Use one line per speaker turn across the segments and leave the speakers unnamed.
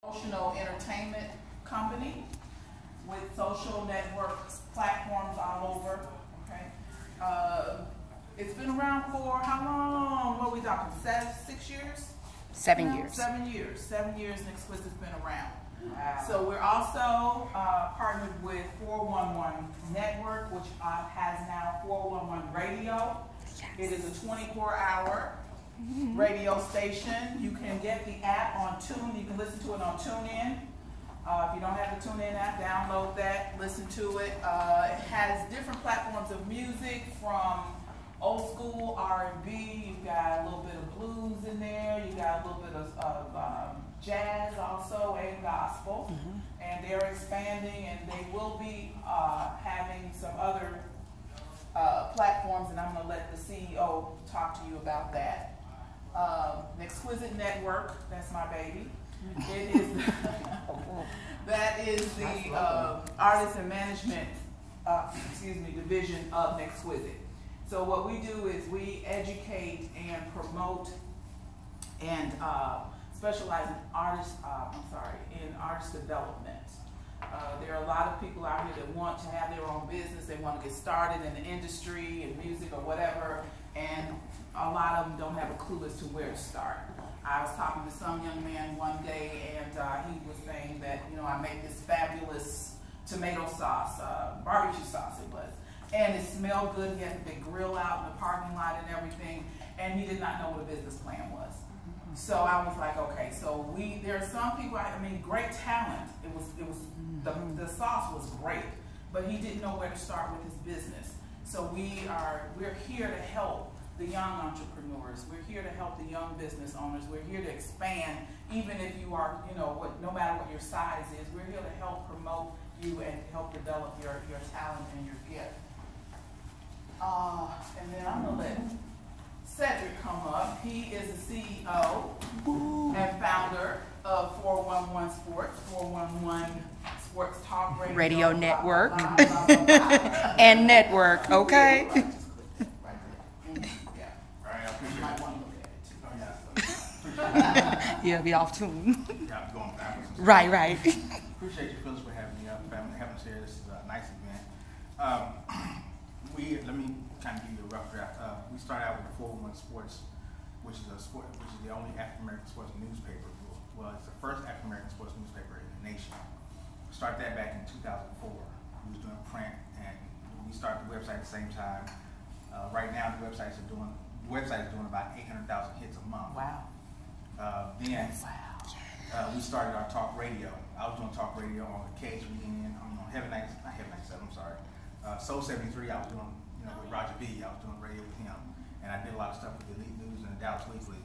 Nexquisite Entertainment company with social network platforms all over. Okay, it's been around for how long? What are we talking? 6 years?
7 years.
7 years. 7 years. Nexquisite's been around. Wow. So we're also partnered with 411 Network, which has now 411 Radio. Yes. It is a 24-hour radio station. You can get the app on Tune. You can listen to it on TuneIn. If you don't have the TuneIn app, download that, listen to it. It has different platforms of music, from old school R&B, you've got a little bit of blues in there, you got a little bit of jazz also, and gospel. And they're expanding, and they will be having some other platforms, and I'm going to let the CEO talk to you about that. Nexquisite Network, that's my baby. It is that is the artist and management division of Nexquisite. So what we do is we educate and promote and specialize in artist development. There are a lot of people out here that want to have their own business. They want to get started in the industry, in music or whatever, and a lot of them don't have a clue as to where to start. I was talking to some young man one day, and he was saying that, you know, I make this fabulous tomato sauce, barbecue sauce it was, and it smelled good. He had a big grill out in the parking lot and everything, and he did not know what a business plan was. So I was like, okay, so there are some people, I mean, great talent. The sauce was great, but he didn't know where to start with his business. So we're here to help the young entrepreneurs. We're here to help the young business owners. We're here to expand, even if you are, you know, no matter what your size is. We're here to help promote you and help develop your talent and your gift. And then I'm gonna let Cedric come up. He is the CEO and founder of 411 Sports, 411 Sports Talk
Radio Network and Network, okay? Yeah, be off tune.
Yeah, going backwards.
Right.
Appreciate you, Phyllis, for having me up, having us here. This is a nice event. Let me kind of give you a rough draft. We started out with 411 Sports, which is the only African American sports newspaper. Well, it's the first African American sports newspaper in the nation. We started that back in 2004. We was doing print, and we started the website at the same time. Right now, the website is doing about 800,000 hits a month. Wow. Then we started our talk radio. I was doing talk radio on the KHVN, on Heaven 97, I'm sorry. Soul 73, I was doing, with Roger B. I was doing radio with him. And I did a lot of stuff with the Elite News and the Dallas Weekly.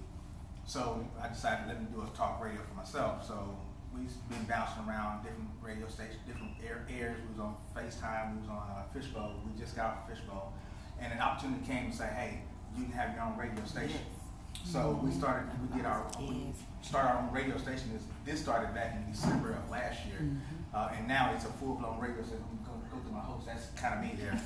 So I decided to let me do a talk radio for myself. So we've been bouncing around different radio stations, different airs. We was on FaceTime, we was on Fishbowl. We just got off Fishbowl. And an opportunity came to say, hey, you can have your own radio station. So we started our own radio station. This started back in December of last year, and now it's a full-blown radio station. We go through my host. That's kind of me there.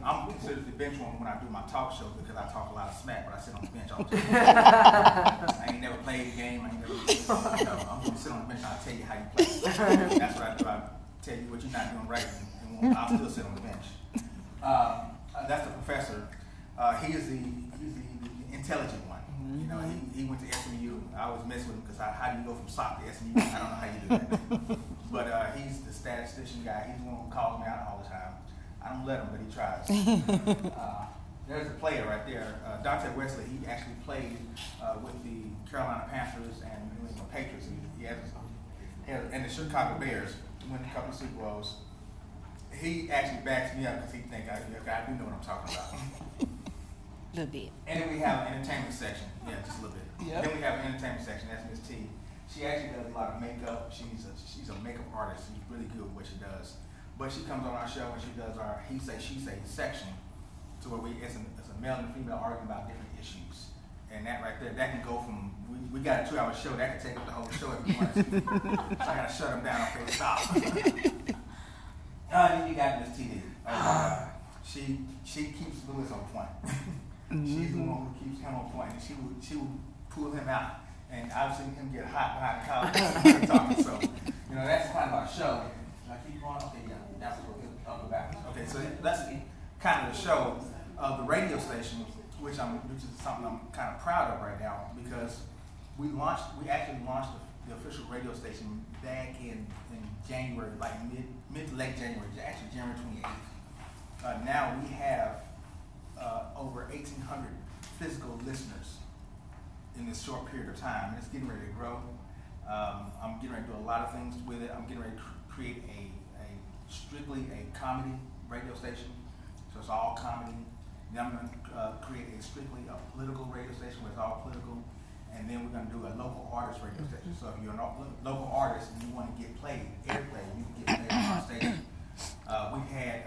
I'm considered the bench one when I do my talk show because I talk a lot of smack, but I sit on the bench all the time. I ain't never played a game. I'm gonna sit on the bench and I'll tell you how you play. That's what I do. I tell you what you're not doing right, and I'll still sit on the bench. That's the professor. He's the intelligent one. You know, he went to SMU. I always mess with him because how do you go from SOC to SMU? I don't know how you do that. But he's the statistician guy. He's the one who calls me out all the time. I don't let him, but he tries. There's a player right there. Dante Wesley, he actually played with the Carolina Panthers and New England Patriots. And the Chicago Bears. He won a couple of Super Bowls. He actually backs me up because he thinks I do know what I'm talking about.
A little bit.
And then we have an entertainment section. Yeah, just a little bit. Yep. Then we have an entertainment section. That's Miss T. She actually does a lot of makeup. She's a makeup artist. She's really good at what she does. But she comes on our show and she does our he say, she say section, to where it's a male and female arguing about different issues. And that right there, that can go from, we got a 2-hour show, that can take up the whole show if you want to. So I got to shut them down. Okay, stop. Then you got Miss T. She keeps Lewis on point. She's the one who keeps him on point, and she will pull him out and obviously him get hot behind the couch talking. So, you know, that's kind of our show. I keep going. Okay, yeah, that's I'll go back. Okay, so that's kind of the show of the radio station, which is something I'm kind of proud of right now, because we actually launched the official radio station back in January, like mid to late January, actually January 28th. Now we have over 1,800 physical listeners in this short period of time, and it's getting ready to grow. I'm getting ready to do a lot of things with it. I'm getting ready to create a strictly a comedy radio station, so it's all comedy. Then I'm going to create strictly a political radio station where it's all political, and then we're going to do a local artist radio station. So if you're a local artist and you want to get played, airplay, you can get played on our station. We've had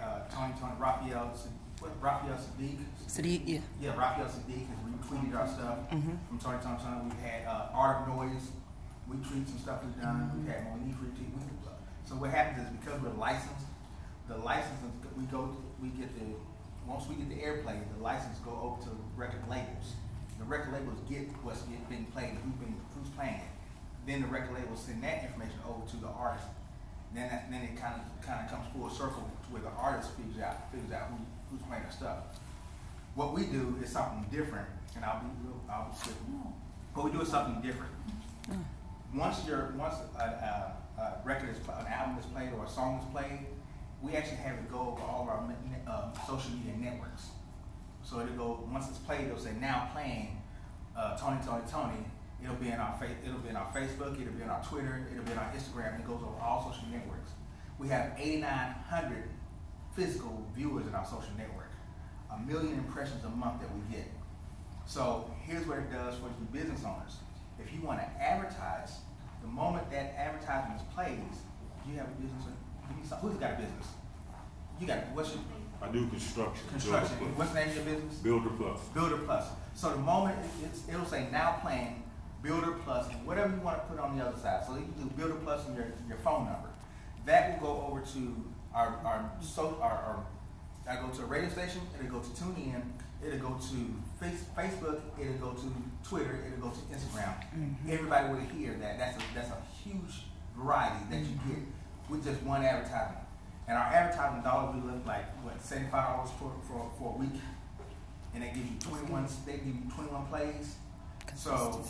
Raphael Sadiq.
Sadiq, yeah.
Yeah, Raphael Sadiq has retweeted our stuff from Tony. We've had Art of Noise. We tweet some stuff we've done. We've had Monique retweet. So what happens is, because we're licensed, the licenses once we get the airplay, the license go over to record labels. The record labels get what's being played, who's playing it. Then the record labels send that information over to the artist. Then it kind of comes full circle to where the artist figures out who's playing their stuff. What we do is something different, and I'll be quick. What we do is something different. Once a record an album is played or a song is played, we actually have it go over all of our social media networks. So it'll go, once it's played, it'll say now playing Tony. It'll be in our Facebook, it'll be on our Twitter, it'll be on our Instagram, and it goes over all social networks. We have 8,900 physical viewers in our social network, 1 million impressions a month that we get. So here's what it does for the business owners. If you want to advertise, the moment that advertisement plays, you have a business. Give me something. Who's got a business? You got, what's your?
I do construction.
Construction. What's the name of your business?
Builder Plus.
Builder Plus. So the moment it'll say now playing Builder Plus, whatever you want to put on the other side. So you can do Builder Plus and your phone number. That will go over to I go to a radio station, it'll go to TuneIn, it'll go to Facebook, it'll go to Twitter, it'll go to Instagram. Everybody will hear that. That's a huge variety that you get with just one advertisement. And our advertising dollars will look like what, $75 for a week, and they give you 21 plays. So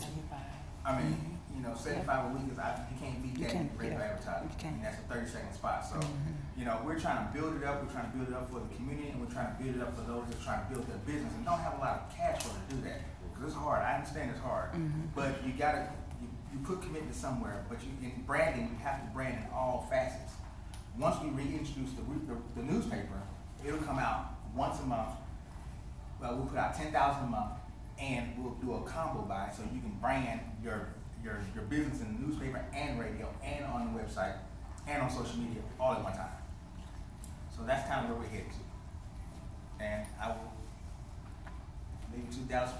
I mean, you know, 75 a week is you can't beat that in regular advertising. And that's a 30-second spot. So you know, we're trying to build it up. We're trying to build it up for the community, and we're trying to build it up for those that are trying to build their business and don't have a lot of cash flow to do that, because it's hard. I understand it's hard, but you gotta you put commitment somewhere. But in branding, you have to brand in all facets. Once we reintroduce the newspaper, it'll come out once a month. Well, we'll put out 10,000 a month, and we'll do a combo buy so you can brand your business in the newspaper and radio and on the website and on social media all at one time. So that's kind of where we're headed to. And I will leave you to Dallas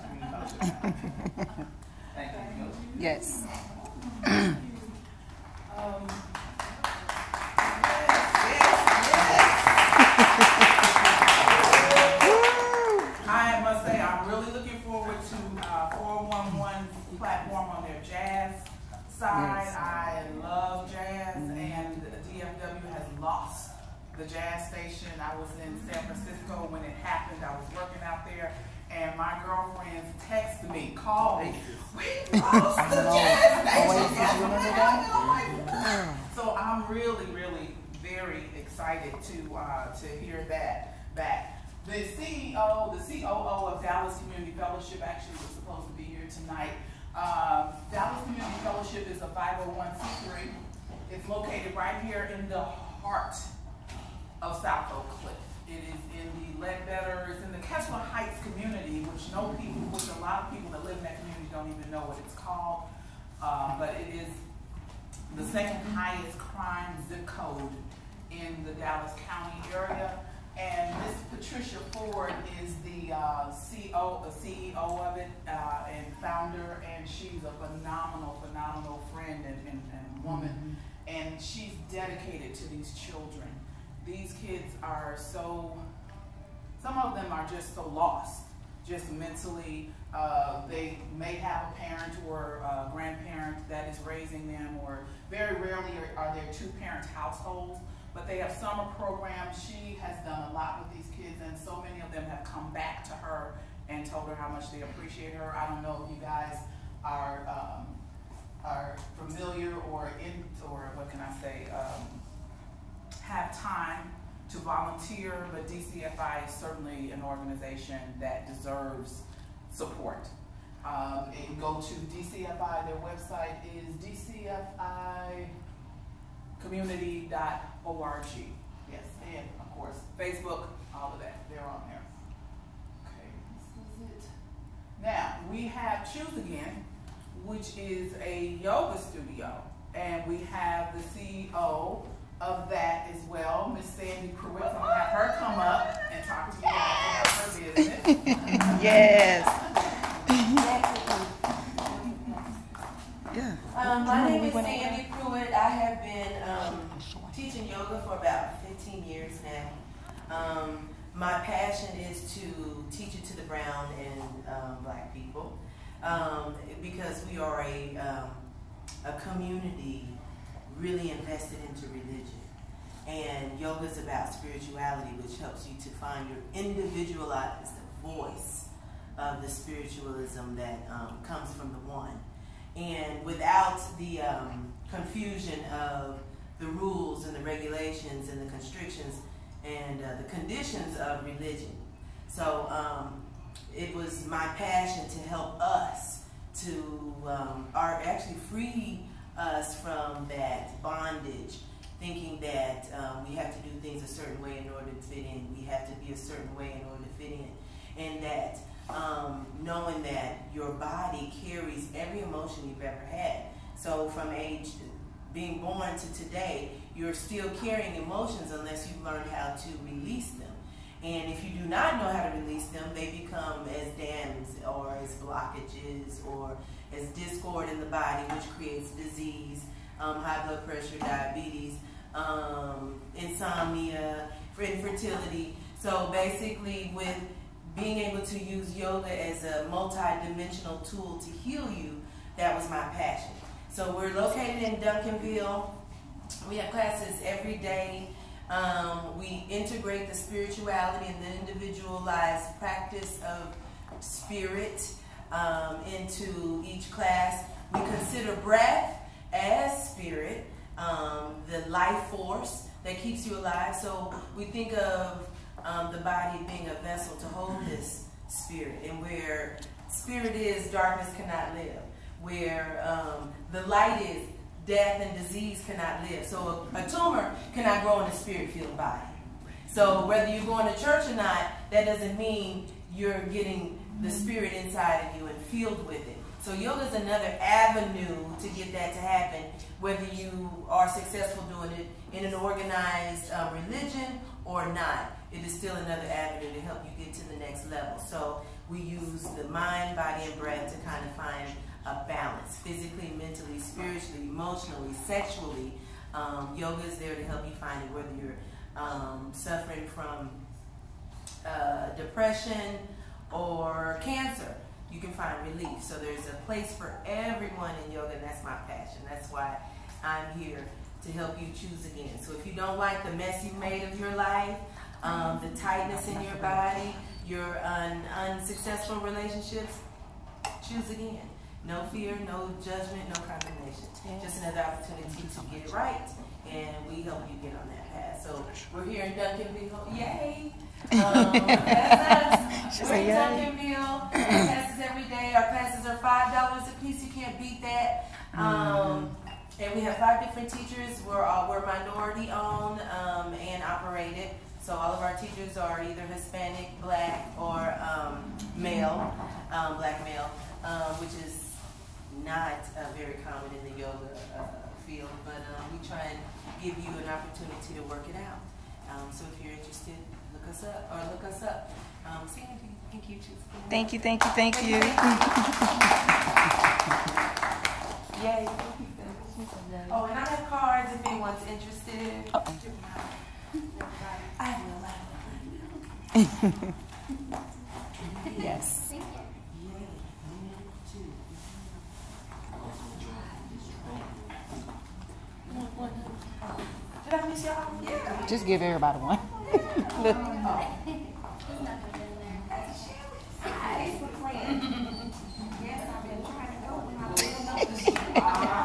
Community Fellowship. Thank you.
Yes.
I must say, I'm really looking forward to 411's platform on their jazz side.
Yes.
I love jazz, and the DFW has lost the jazz station. I was in San Francisco when it happened. I was working out there, and my girlfriends texted me, called me, we lost the jazz station. So I'm really, really very excited to hear that back. The COO of Dallas Community Fellowship actually was supposed to be here tonight. Dallas Community Fellowship is a 501c3. It's located right here in the heart of South Oak Cliff. It is in the Ledbetter, it's in the Kessler Heights community, which a lot of people that live in that community don't even know what it's called. But it is the second highest crime zip code in the Dallas County area. And Miss Patricia Ford is the CEO of it and founder, and she's a phenomenal friend and woman. And she's dedicated to these children. These kids are some of them are just so lost, just mentally, They may have a parent or a grandparent that is raising them, or very rarely are there two-parent households, but they have summer programs. She has done a lot with these kids, and so many of them have come back to her and told her how much they appreciate her. I don't know if you guys are familiar or what can I say, have time to volunteer, but DCFI is certainly an organization that deserves support. And go to DCFI, their website is dcficommunity.org. Yes, and of course, Facebook, all of that, they're on there. Okay, this is it. Now, we have Choose Again, which is a yoga studio, and we have the CEO of that as well, Miss Sandy Pruitt. I'm gonna have her come up and talk to you about her business.
Yes. Yeah.
My name is Sandy Pruitt. I have been teaching yoga for about 15 years now. My passion is to teach it to the brown and black people because we are a community really invested into religion. And yoga is about spirituality, which helps you to find your individualized voice of the spiritualism that comes from the one. And without the confusion of the rules and the regulations and the constrictions and the conditions of religion. So it was my passion to help us to actually free us from that bondage, thinking that we have to do things a certain way in order to fit in. We have to be a certain way in order to fit in. And that knowing that your body carries every emotion you've ever had. So from age being born to today, you're still carrying emotions unless you've learned how to release them. And if you do not know how to release them, they become as dams or as blockages or as discord in the body, which creates disease, high blood pressure, diabetes, insomnia, infertility. So basically, with being able to use yoga as a multi-dimensional tool to heal you, that was my passion. So we're located in Duncanville. We have classes every day. We integrate the spirituality and the individualized practice of spirit into each class. We consider breath as spirit, the life force that keeps you alive. So we think of the body being a vessel to hold this spirit, and where spirit is, darkness cannot live. Where the light is, death and disease cannot live. So a tumor cannot grow in a spirit-filled body. So whether you're going to church or not, that doesn't mean you're getting the spirit inside of you and filled with it. So yoga is another avenue to get that to happen, whether you are successful doing it in an organized religion or not. It is still another avenue to help you get to the next level. So we use the mind, body, and breath to kind of find a balance, physically, mentally, spiritually, emotionally, sexually. Yoga is there to help you find it, whether you're suffering from depression or cancer. You can find relief. So there's a place for everyone in yoga, and that's my passion. That's why I'm here to help you choose again. So if you don't like the mess you made of your life, the tightness in your body, your unsuccessful relationships, choose again. No fear, no judgment, no condemnation. Just another opportunity to get it right, and we help you get on that path. So we're here in Duncanville. Yay! That's us. We're in Duncanville. Classes every day. Our classes are $5 a piece. You can't beat that. And we have 5 different teachers. We're minority owned and operated. So all of our teachers are either Hispanic, black, or male, black male, which is not very common in the yoga field, but we try and give you an opportunity to work it out. So if you're interested, look us up. Sandy, thank you.
Thank you, thank you, thank you.
Yay. Oh, and I have cards if anyone's interested. I have no life.
Yes.
Yay.
Did I miss y'all? Yeah.
Just give everybody one. Look.
Yes, I've been trying to go when I